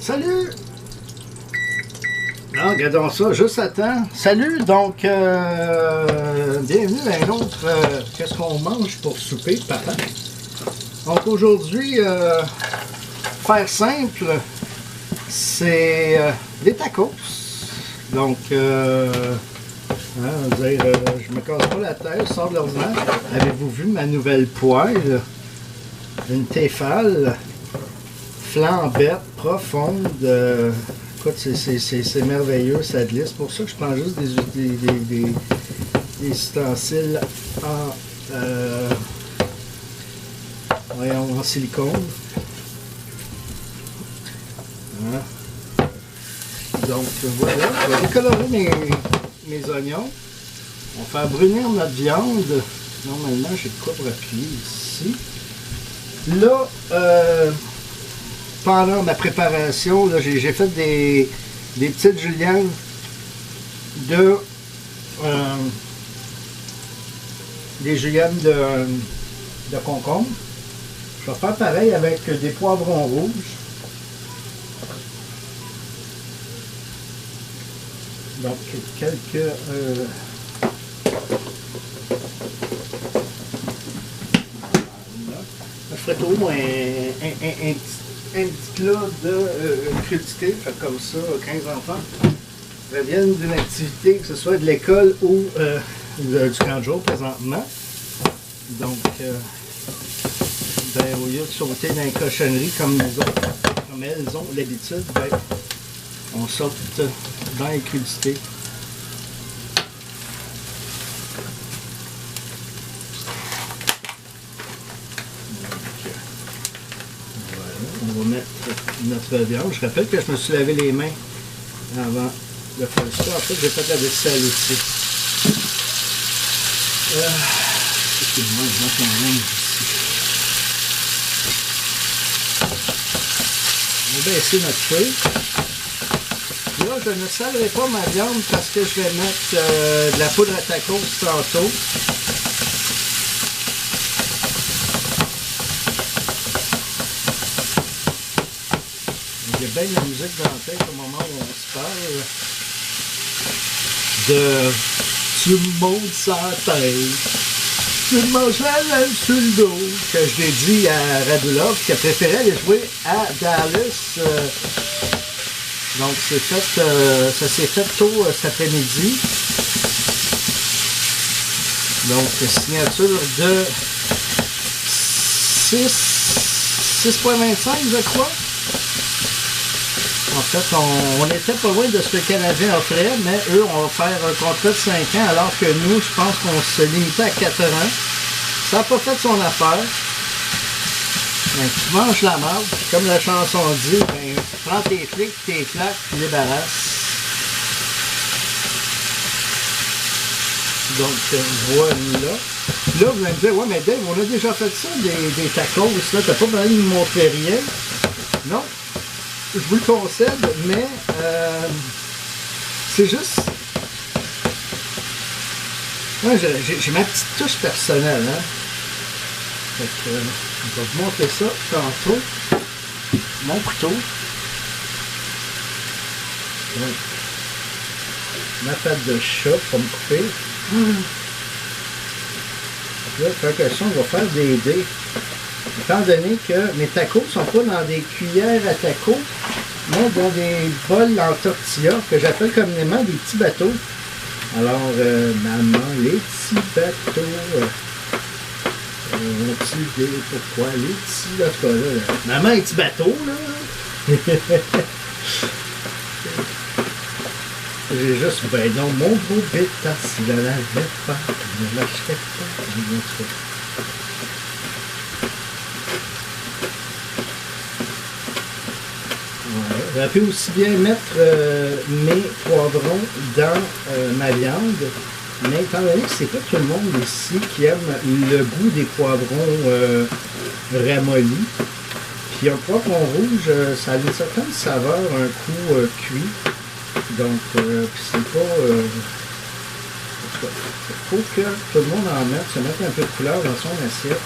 Salut! Ah, regardons ça, juste à temps. Salut, donc, bienvenue à un autre qu'est-ce qu'on mange pour souper, papa? Donc aujourd'hui, faire simple, c'est des tacos. Donc, on va dire, je me casse pas la tête, je sors de l'ordinaire. Avez-vous vu ma nouvelle poêle? Une Tefal flambette profonde. Écoute, c'est merveilleux, ça glisse. Pour ça que je prends juste des ustensiles en silicone. Hein? Donc voilà, je vais décolorer mes oignons. On va faire brunir notre viande. Normalement, j'ai de quoi pour appuyer ici. Là, pendant ma préparation, j'ai fait des petites juliennes de concombre. Je vais faire pareil avec des poivrons rouges. Donc, quelques... je ferai au moins un petit plat de crudité, fait comme ça, 15 enfants reviennent d'une activité, que ce soit de l'école ou du camp de jour présentement. Donc, au lieu de sauter dans les cochonneries comme elles ont l'habitude, on saute dans les crudités. On va mettre notre viande. Je rappelle que je me suis lavé les mains avant de faire ça. En fait, j'ai fait la vaisselle aussi. Excusez-moi, je monte mon linge ici. On va baisser notre feu. Là, je ne salerai pas ma viande parce que je vais mettre de la poudre à tacos tantôt. J'ai bien la musique dans la tête au moment où on se parle. De tu me montes sa tête, tu me manges la laine sur le dos. Que je l'ai dit à Radulov qui a préféré aller jouer à Dallas. Donc ça s'est fait tôt cet après-midi. Donc signature de 6,25 je crois. En fait, on était pas loin de ce que le Canadien offrait, mais eux, on va faire un contrat de 5 ans, alors que nous, je pense qu'on se limitait à 4 ans. Ça n'a pas fait son affaire. Ben, tu manges la marde, comme la chanson dit, ben, prends tes flics, tes claques, puis les barrasses. Donc, voilà. Là, vous allez me dire, ouais, mais Dave, on a déjà fait ça, des tacos, là, t'as pas besoin de nous montrer rien. Non. Je vous le concède, mais c'est juste... Moi, j'ai ma petite touche personnelle. Hein? Fait que, je vais vous montrer ça tantôt. Mon couteau. Donc, ma patte de chat pour me couper. Là, quelque chose, on va faire des dés. Étant donné que mes tacos ne sont pas dans des cuillères à tacos, mais dans des bols en tortilla, que j'appelle communément des petits bateaux. Alors, maman, les petits bateaux, ont-ils des... Pourquoi? Les petits, en tout cas, là, maman, les petits bateaux, là. J'ai juste, ben non, mon beau bêta, s'il en avait pas, ne l'achetait pas. J'aurais pu aussi bien mettre mes poivrons dans ma viande, mais étant donné que c'est pas tout le monde ici qui aime le goût des poivrons ramollis, puis un poivron rouge, ça a une certaine saveur un coup cuit, donc c'est pas... il faut que tout le monde en mette, se mette un peu de couleur dans son assiette.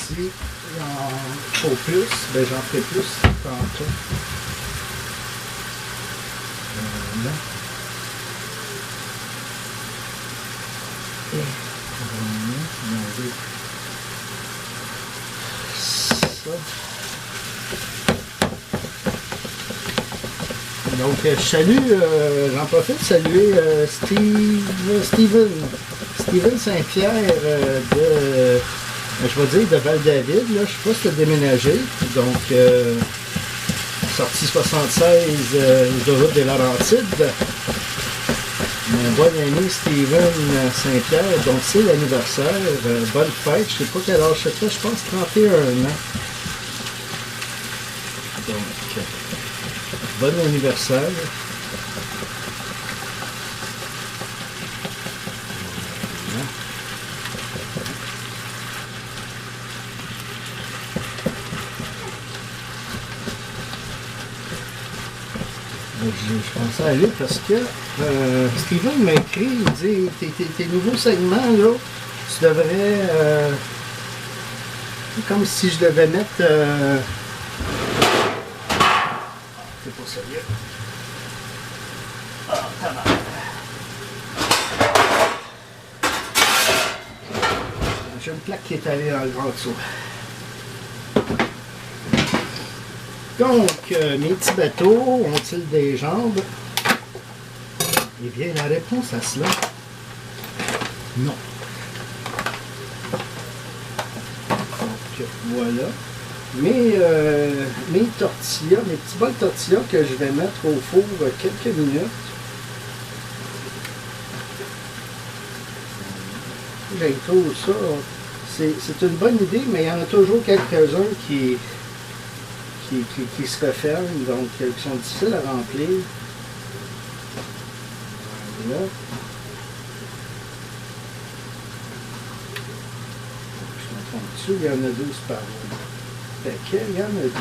si il en faut plus, ben j'en ferai plus tantôt. Voilà. Et voilà, ça. Donc, je salue, j'en profite de saluer Steven Saint-Pierre je vais dire de Val-David, là, je ne sais pas si tu as déménagé, donc sortie 76 de route des Laurentides. Mon bon ami Steven Saint-Pierre, donc c'est l'anniversaire, bonne fête, je ne sais pas quel âge c'était, je pense 31 ans. Donc, bon anniversaire. Je pensais à lui parce que Steven m'a écrit, il dit tes nouveaux segments là, tu devrais comme si je devais mettre c'est pas sérieux. Ah, tabarnak. J'ai une plaque qui est allée dans le grand dessous. Donc, mes petits bateaux ont-ils des jambes? Eh bien, la réponse à cela, non. Donc, voilà. Mes tortillas, mes petits bols tortillas que je vais mettre au four quelques minutes. Je trouve ça, c'est une bonne idée, mais il y en a toujours quelques-uns qui se referment, donc qui sont difficiles à remplir. Voilà. Je me trompe dessus, il y en a 12 par paquet, il y en a 12.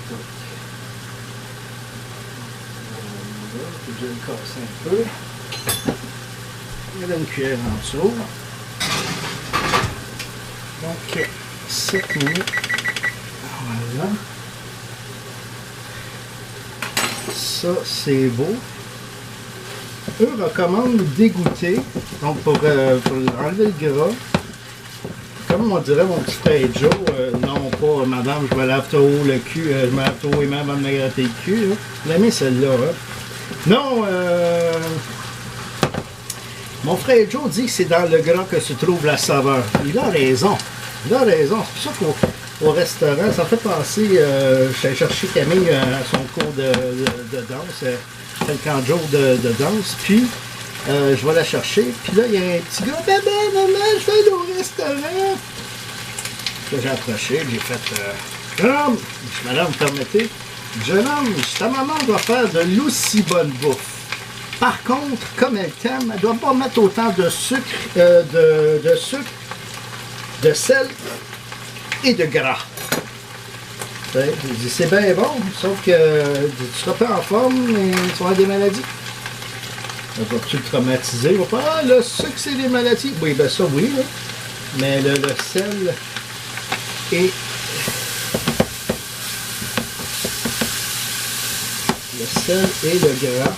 Donc, voilà, je vais le casser un peu. Il y a une cuillère en dessous. Donc, 7 minutes. Voilà. Ça, c'est beau. Eux recommandent d'égoutter. Donc, pour enlever le gras. Comme on dirait mon petit frère Joe, non pas madame, je me lave trop haut le cul, je me lave trop et même avant de me gratter le cul. Vous aimez celle-là, hein? Non, mon frère Joe dit que c'est dans le gras que se trouve la saveur. Il a raison. Il a raison. C'est pour ça qu'au restaurant, ça fait penser, j'allais chercher Camille à son cours de danse, le camp Joe de danse, puis je vais la chercher, puis là, il y a un petit gars, bébé, maman, je vais aller au restaurant. Là, j'ai approché, j'ai fait, jeune homme, madame, vous permettez, jeune homme, ta maman doit faire de l'aussi bonne bouffe. Par contre, comme elle t'aime, elle ne doit pas mettre autant de sucre, de sel et de gras. C'est bien bon, sauf que tu seras pas en forme et tu vas avoir des maladies. Vas-tu le traumatiser? Il va pas, ah, le sucre, c'est des maladies. Oui, ben ça, oui, là. Mais le sel et le gras,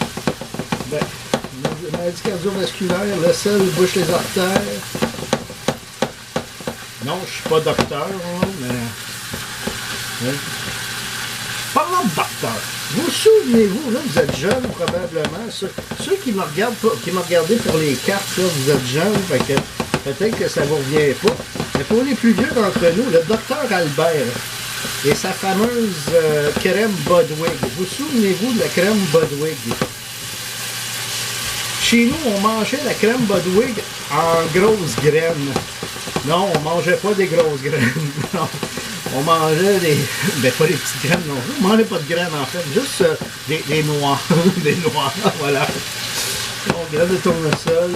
ben, maladie cardiovasculaire, le sel bouche les artères. Non, je ne suis pas docteur, hein, mais... Oui. Parlant de docteur, vous souvenez-vous, là, vous êtes jeunes probablement, ceux qui me regardaient pour les cartes, là, vous êtes jeunes, fait que peut-être que ça ne vous revient pas. Mais pour les plus vieux d'entre nous, le docteur Albert et sa fameuse crème Budwig. Vous souvenez-vous de la crème Budwig? Chez nous, on mangeait la crème Budwig en grosses graines. Non, on mangeait pas des grosses graines. Non. On mangeait des... Ben, pas des petites graines non plus. On mangeait pas de graines, en fait. Juste des noix. Des noix, voilà. Donc, graines de tournesol,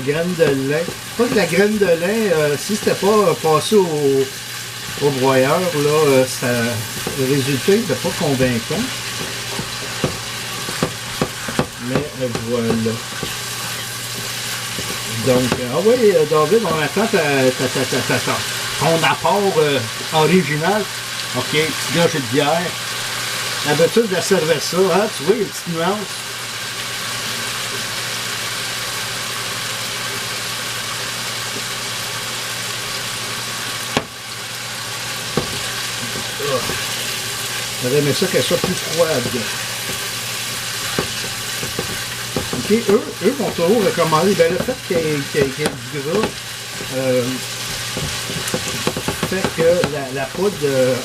graines de lin. Pas que la graine de lin, si c'était pas passé au broyeur, là, le résultat n'était pas convaincant. Mais voilà. Donc, ah oui, David, on attend ton apport original. OK, petit gorgée de bière. L'habitude de la servir ça, hein, tu vois, les petites nuances. J'aurais aimé ça qu'elle soit plus froide. OK, eux vont toujours recommander, ben, le fait qu'il y ait du gras fait que la poudre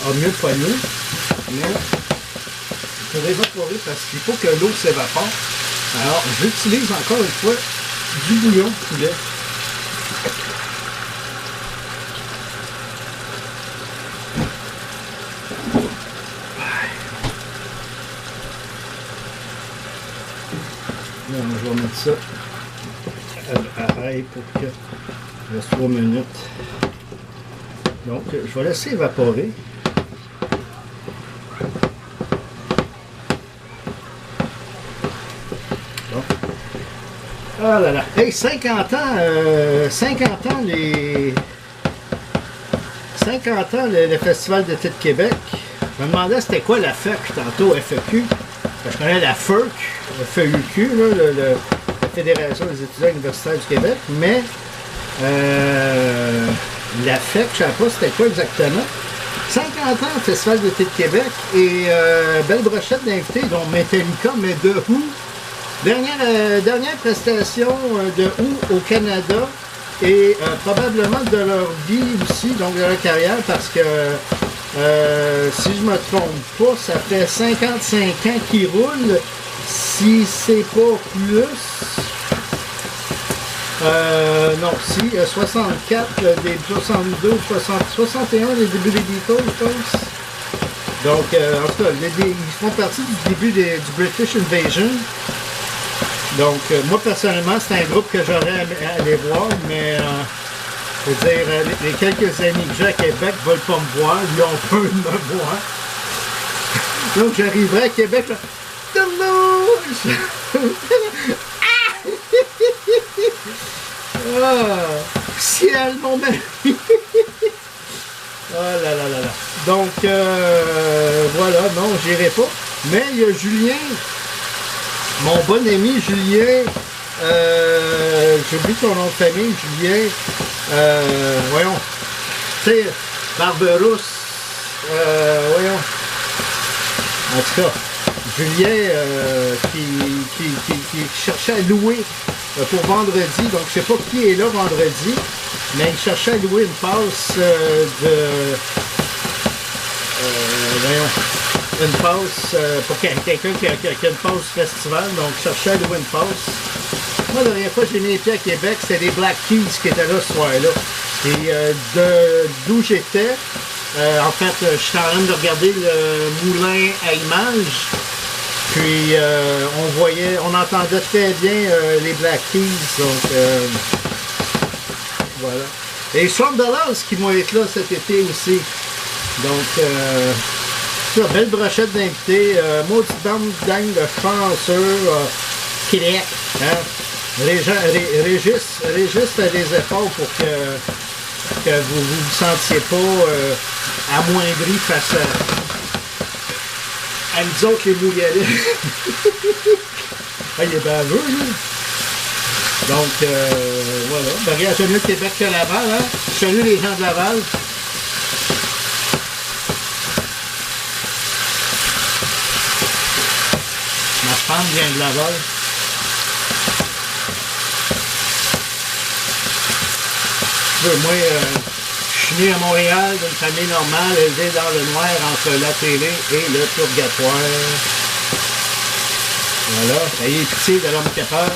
a mieux pogné, mais il faut évaporer parce qu'il faut que l'eau s'évapore. Alors, j'utilise encore une fois du bouillon de poulet. Là, je vais mettre ça pareil pour que il reste 3 minutes. Donc, je vais laisser évaporer. Bon. Ah là là. Hey, 50 ans, 50 ans le Festival d'été de Québec. Je me demandais c'était quoi la FEC tantôt, FEQ. Je connais la FEUQ, le FEUQ, là, la Fédération des étudiants universitaires du Québec, mais la FEC, je ne savais pas c'était quoi exactement. 50 ans, Festival d'été de Québec, et belle brochette d'invités, dont Metallica, mais de Who. Dernière prestation de Who au Canada, et probablement de leur vie aussi, donc de leur carrière, parce que si je me trompe pas, ça fait 55 ans qu'ils roulent, si c'est pas plus. Non, si 64, des 62, 61, les débuts des Beatles, je pense. Donc, en tout cas, ils font partie du début du British Invasion. Donc, moi, personnellement, c'est un groupe que j'aurais à aller voir, mais je veux dire, les quelques amis que j'ai à Québec ne veulent pas me voir, ils ont peur de me voir. Donc, j'arriverai à Québec, là, ah, ciel, mon mari! Oh là là là là. Donc, voilà, non, j'irai pas. Mais il y a Julien, mon bon ami Julien, j'oublie ton nom de famille, Julien, voyons, tu sais, Barberousse, voyons, en tout cas, Julien qui cherchait à louer pour vendredi, donc je sais pas qui est là vendredi, mais il cherchait à louer une passe voyons, une passe pour quelqu'un qui a une passe festival, donc je cherchais à louer une passe. Moi, la dernière fois que j'ai mis les pieds à Québec, c'était les Black Keys qui étaient là ce soir-là. Et d'où j'étais, en fait, j'étais en train de regarder le moulin à images. Puis on entendait très bien les Black Keys. Donc voilà. Et les Shondalas qui vont être là cet été aussi. Donc ça, belle brochette d'invités. Maudite bande dingue de chanceux. Québec. Hein? Régis fait des efforts pour que vous vous sentiez pas amoindri face à nous autres les mouillalais. Ah, il est baveux, là. Donc, voilà. Ben, regarde, j'aime mieux Québec que Laval, hein. Je salue les gens de Laval. Ma femme vient de Laval. Moi, je suis né à Montréal, d'une famille normale, élevé dans le noir entre la télé et le purgatoire. Voilà, ayez pitié de l'homme qui a peur.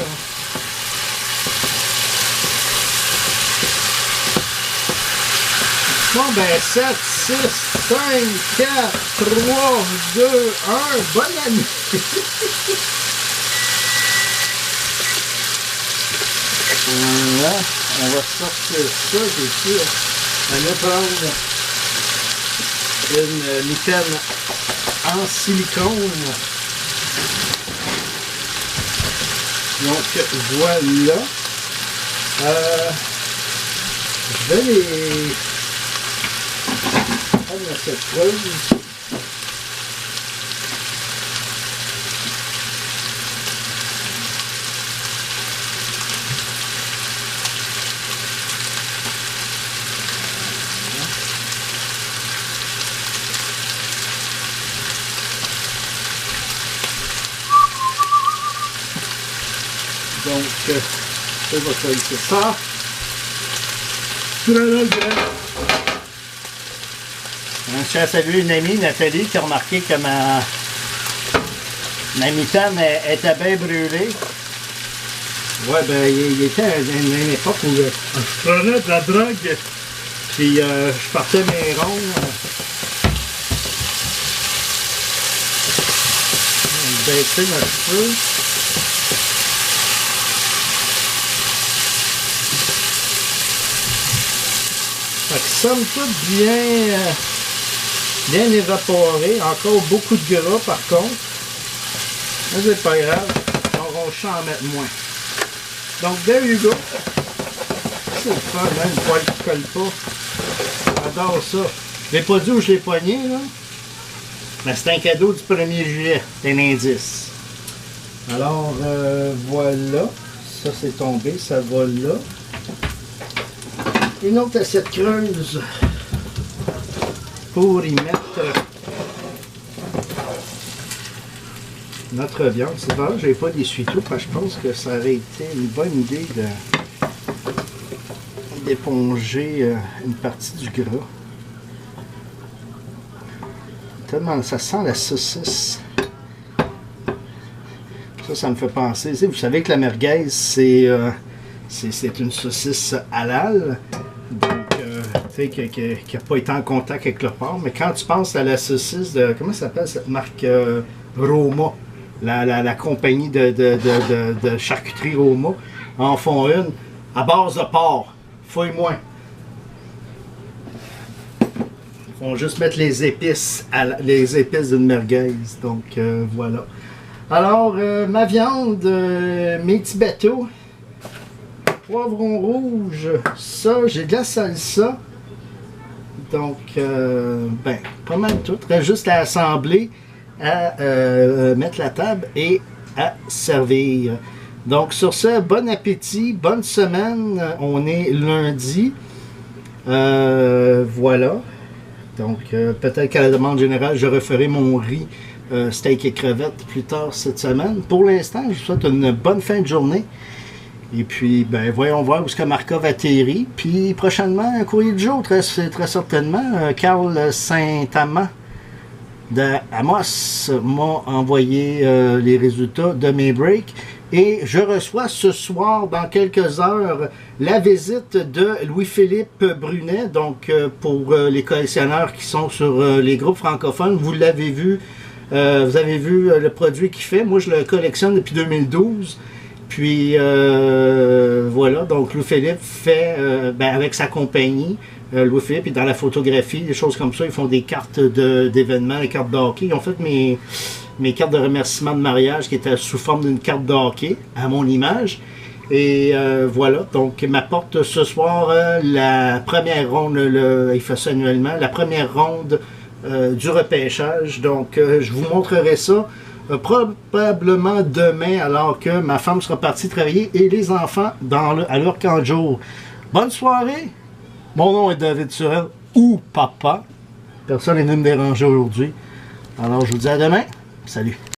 Bon, ben, 7, 6, 5, 4, 3, 2, 1, bonne année! Voilà, on va sortir ça, j'ai sûr. On va prendre une mitaine en silicone. Donc voilà. Je vais les prendre dans cette creuse. Donc, ça va faire ça. Je tiens à saluer une amie, Nathalie, qui a remarqué que ma mitane était bien brûlée. Ouais, ben, il était à une époque où je prenais de la drogue, puis je partais mes ronds. On va baisser notre feu. Fait que somme toute bien évaporé. Encore beaucoup de gras par contre. Mais c'est pas grave. On va en mettre moins. Donc there you go. C'est le fun, hein, une poêle qui colle pas. J'adore ça. Je l'ai pas dit où je l'ai poigné là. Mais c'est un cadeau du 1er juillet. C'est un indice. Alors voilà. Ça c'est tombé, ça va là. Une autre assiette creuse pour y mettre notre viande. C'est vrai, je n'avais pas d'essuie-tout parce que je pense que ça aurait été une bonne idée d'éponger une partie du gras. Tellement ça sent la saucisse. Ça me fait penser. Vous savez que la merguez, c'est une saucisse halal. Tu sais, qui n'a pas été en contact avec le porc, mais quand tu penses à la saucisse de, comment s'appelle cette marque Roma, la compagnie de charcuterie Roma, en font une à base de porc, fouille-moi. Ils font juste mettre les épices d'une merguez, donc voilà. Alors, ma viande, mes petits bateaux, poivron rouge, ça, j'ai de la salsa. Donc, ben, pas mal tout. Reste juste à assembler, à mettre la table et à servir. Donc, sur ce, bon appétit, bonne semaine. On est lundi. Voilà. Donc, peut-être qu'à la demande générale, je referai mon riz, steak et crevettes plus tard cette semaine. Pour l'instant, je vous souhaite une bonne fin de journée. Et puis, ben, voyons voir où est-ce que Markov atterrit. Puis, prochainement, un courrier du jour, très certainement. Carl Saint-Amand de Amos m'a envoyé les résultats de mes breaks. Et je reçois ce soir, dans quelques heures, la visite de Louis-Philippe Brunet. Donc, pour les collectionneurs qui sont sur les groupes francophones, vous l'avez vu. Vous avez vu le produit qu'il fait. Moi, je le collectionne depuis 2012. Puis voilà, donc Louis-Philippe fait, ben, avec sa compagnie, Louis-Philippe, et dans la photographie, des choses comme ça, ils font des cartes d'événements, des cartes de hockey. Ils ont fait mes cartes de remerciement de mariage qui étaient sous forme d'une carte de hockey, à mon image. Et voilà, donc il m'apporte ce soir la première ronde, il fait ça annuellement, la première ronde du repêchage. Donc je vous montrerai ça. Probablement demain, alors que ma femme sera partie travailler et les enfants à leur camp de jour. Bonne soirée! Mon nom est David Turel, ou Papa. Personne n'est venu me déranger aujourd'hui. Alors, je vous dis à demain. Salut!